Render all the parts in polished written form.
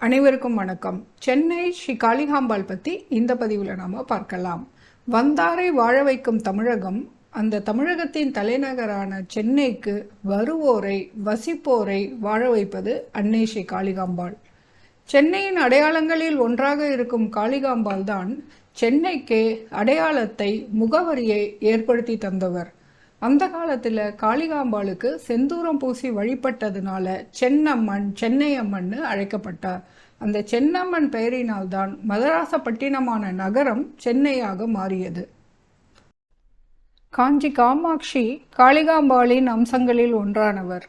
அனைவருக்கும் வணக்கம். சென்னை ஸ்ரீ காளிகாம்பாள் பற்றி இந்த பதிவில் நாம் பார்க்கலாம். வந்தாரை வாழ வைக்கும் தமிழகம். அந்த தமிழகத்தின் தலைநகரான சென்னைக்கு வருவோரை வசிப்போரை வாழ வைப்பது அன்னை ஸ்ரீ காளிகாம்பாள். சென்னையின் அடையாளங்களில் ஒன்றாக இருக்கும் காளிகாம்பாள் தான் சென்னைக்கு அடையாளத்தை முகவரியை ஏற்படுத்தி தந்தவர். அந்த காலத்தில் காளிகாம்பாளுக்கு செந்தூரம் பூசி வழிபட்டதுனால சென்னம்மன் சென்னையம்மன்னு அழைக்கப்பட்டார். அந்த சென்னம்மன் பெயரினால்தான் மதராசப்பட்டினமான நகரம் சென்னையாக மாறியது. காஞ்சி காமாட்சி காளிகாம்பாளின் அம்சங்களில் ஒன்றானவர்.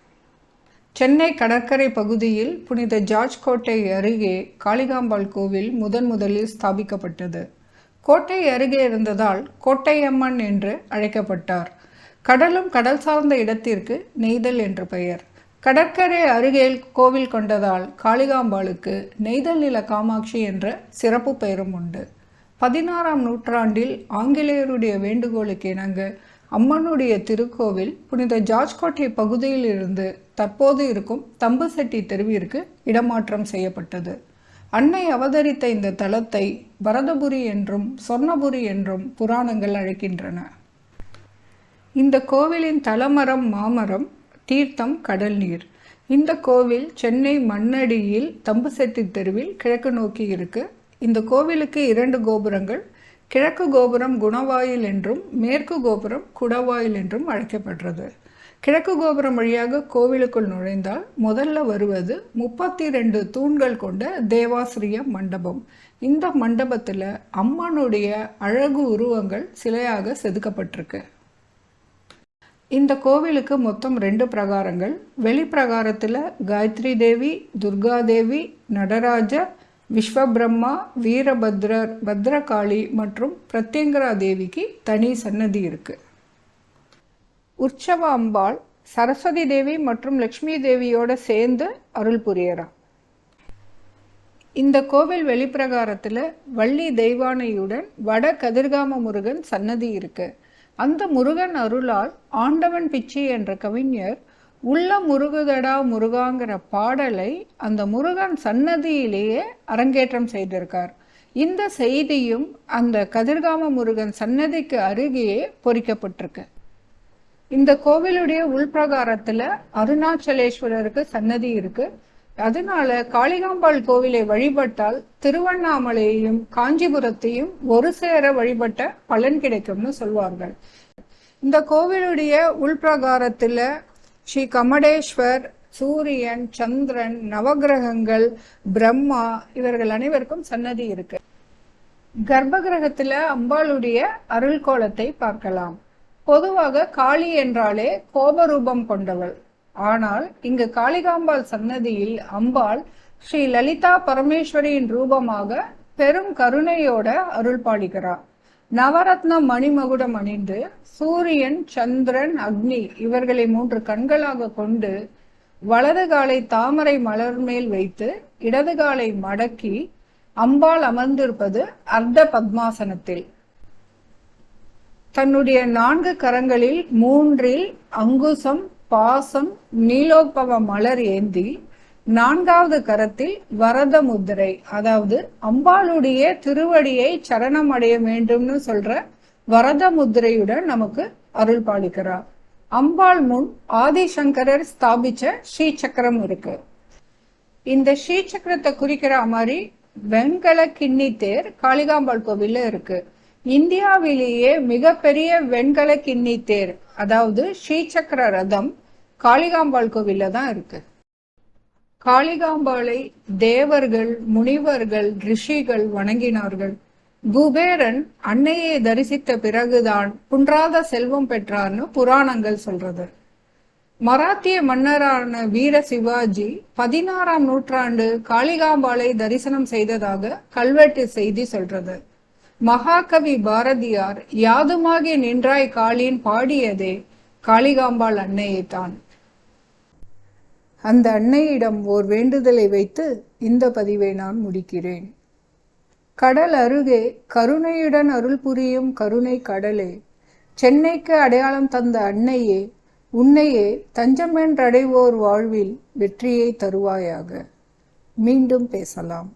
சென்னை கடற்கரை பகுதியில் புனித ஜார்ஜ் கோட்டை அருகே காளிகாம்பாள் கோவில் முதலில் ஸ்தாபிக்கப்பட்டது. கோட்டை அருகே இருந்ததால் கோட்டையம்மன் என்று அழைக்கப்பட்டார். கடலும் கடல் சார்ந்த இடத்திற்கு நெய்தல் என்று பெயர். கடற்கரை அருகே கோவில் கொண்டதால் காளிகாம்பாளுக்கு நெய்தல் நில காமாட்சி என்ற சிறப்பு பெயரும் உண்டு. 16ஆம் நூற்றாண்டில் ஆங்கிலேயருடைய வேண்டுகோளுக்கு இணங்க அம்மனுடைய திருக்கோவில் புனித ஜார்ஜ் கோட்டை பகுதியில் இருந்து தற்போது இருக்கும் தம்புசெட்டி தெருவிற்கு இடமாற்றம் செய்யப்பட்டது. அன்னை அவதரித்த இந்த தலத்தை பரதபுரி என்றும் சொர்ணபுரி என்றும் புராணங்கள் அழைக்கின்றன. இந்த கோவிலின் தலமரம் மாமரம், தீர்த்தம் கடல் நீர். இந்த கோவில் சென்னை மண்ணடியில் தம்புசெட்டி தெருவில் கிழக்கு நோக்கி இருக்கு. இந்த கோவிலுக்கு 2 கோபுரங்கள். கிழக்கு கோபுரம் குணவாயில் என்றும் மேற்கு கோபுரம் குடவாயில் என்றும் அழைக்கப்படுறது. கிழக்கு கோபுரம் வழியாக கோவிலுக்குள் நுழைந்தால் முதல்ல வருவது 32 தூண்கள் கொண்ட தேவாசிரிய மண்டபம். இந்த மண்டபத்தில் அம்மனுடைய அழகு உருவங்கள் சிலையாக செதுக்கப்பட்டிருக்கு. இந்த கோவிலுக்கு மொத்தம் 2 பிரகாரங்கள். வெளிப்பிரகாரத்தில் காயத்ரி தேவி, துர்கா தேவி, நடராஜர், விஸ்வபிரம்மா, வீரபத்ரர், பத்ரகாளி மற்றும் பிரத்யங்கரா தேவிக்கு தனி சன்னதி இருக்கு. உற்சவ அம்பாள் சரஸ்வதி தேவி மற்றும் லக்ஷ்மி தேவியோட சேர்ந்து அருள் புரியறா. இந்த கோவில் வெளிப்பிரகாரத்தில் வள்ளி தெய்வானையுடன் வட கதிர்காம முருகன் சன்னதி இருக்கு. அந்த முருகன் அருளால் ஆண்டவன் பிச்சை என்ற கவிஞர் உள்ள முருகுதடா முருகாங்கிற பாடலை அந்த முருகன் சன்னதியிலேயே அரங்கேற்றம் செய்திருக்கார். இந்த செய்தியும் அந்த கதிர்காம முருகன் சன்னதிக்கு அருகே பொறிக்கப்பட்டிருக்கு. இந்த கோவிலுடைய உள்பிரகாரத்தில் அருணாச்சலேஸ்வரருக்கு சன்னதி இருக்கு. அதனால காளிகாம்பாள் கோவிலை வழிபட்டால் திருவண்ணாமலையையும் காஞ்சிபுரத்தையும் ஒரு சேர வழிபட்ட பலன் கிடைக்கும்னு சொல்வார்கள். இந்த கோவிலுடைய உள்பிரகாரத்துல ஸ்ரீ கமடேஸ்வர், சூரியன், சந்திரன், நவகிரகங்கள், பிரம்மா இவர்கள் அனைவருக்கும் சன்னதி இருக்கு. கர்ப்பகிரகத்துல அம்பாளுடைய அருள் கோலத்தை பார்க்கலாம். பொதுவாக காளி என்றாலே கோபரூபம் கொண்டவள். ஆனால் இங்கு காளிகாம்பாள் சன்னதியில் அம்பாள் ஸ்ரீ லலிதா பரமேஸ்வரியின் ரூபமாக பெரும் கருணையோட அருள் பாலிக்கிறார். நவரத்ன மணிமகுடம் அணிந்து சூரியன், சந்திரன், அக்னி இவர்களை 3 கண்களாக கொண்டு வலது காலை தாமரை மலர் மேல் வைத்து இடது காலை மடக்கி அம்பாள் அமர்ந்திருப்பது அர்த்த பத்மாசனத்தில். தன்னுடைய 4 கரங்களில் 3இல் அங்குசம், பாசம், நீலோத்பவ மலர் ஏந்தி 4வது கரத்தில் வரத முத்திரை, அதாவது அம்பாளுடைய திருவடியை சரணம் அடைய வேண்டும்னு சொல்ற வரத முத்திரையுடன் நமக்கு அருள் பாலிக்கிறார். அம்பாள் முன் ஆதிசங்கரர் ஸ்தாபிச்ச ஸ்ரீசக்கரம் இருக்கு. இந்த ஸ்ரீசக்கரத்தை குறிக்கிற மாதிரி வெண்கல கிண்ணி தேர் காளிகாம்பாள் கோவில்ல இருக்கு. இந்தியாவிலேயே மிகப்பெரிய வெண்கல கிண்ணி தேர், அதாவது ஸ்ரீசக்கர ரதம் காளிகாம்பாள் கோவில்ல தான் இருக்கு. காளிகாம்பாளை தேவர்கள், முனிவர்கள், ரிஷிகள் வணங்கினார்கள். குபேரன் அன்னையை தரிசித்த பிறகுதான் குன்றாத செல்வம் பெற்றார்னு புராணங்கள் சொல்றது. மராத்திய மன்னரான வீர சிவாஜி 16ஆம் நூற்றாண்டு காளிகாம்பாளை தரிசனம் செய்ததாக கல்வெட்டு செய்தி சொல்றது. மகாகவி பாரதியார் யாதுமாகி நின்றாய் காளின் பாடியதே காளிகாம்பாள் அன்னையைத்தான். அந்த அன்னையிடம் ஓர் வேண்டுதலை வைத்து இந்த பதிவை நான் முடிக்கிறேன். கடல் அருகே கருணையுடன் அருள் புரியும் கருணை கடலே, சென்னைக்கு அடையாளம் தந்த அன்னையே, உன்னையே தஞ்சமென்றடைவோர் வாழ்வில் வெற்றியை தருவாயாக. மீண்டும் பேசலாம்.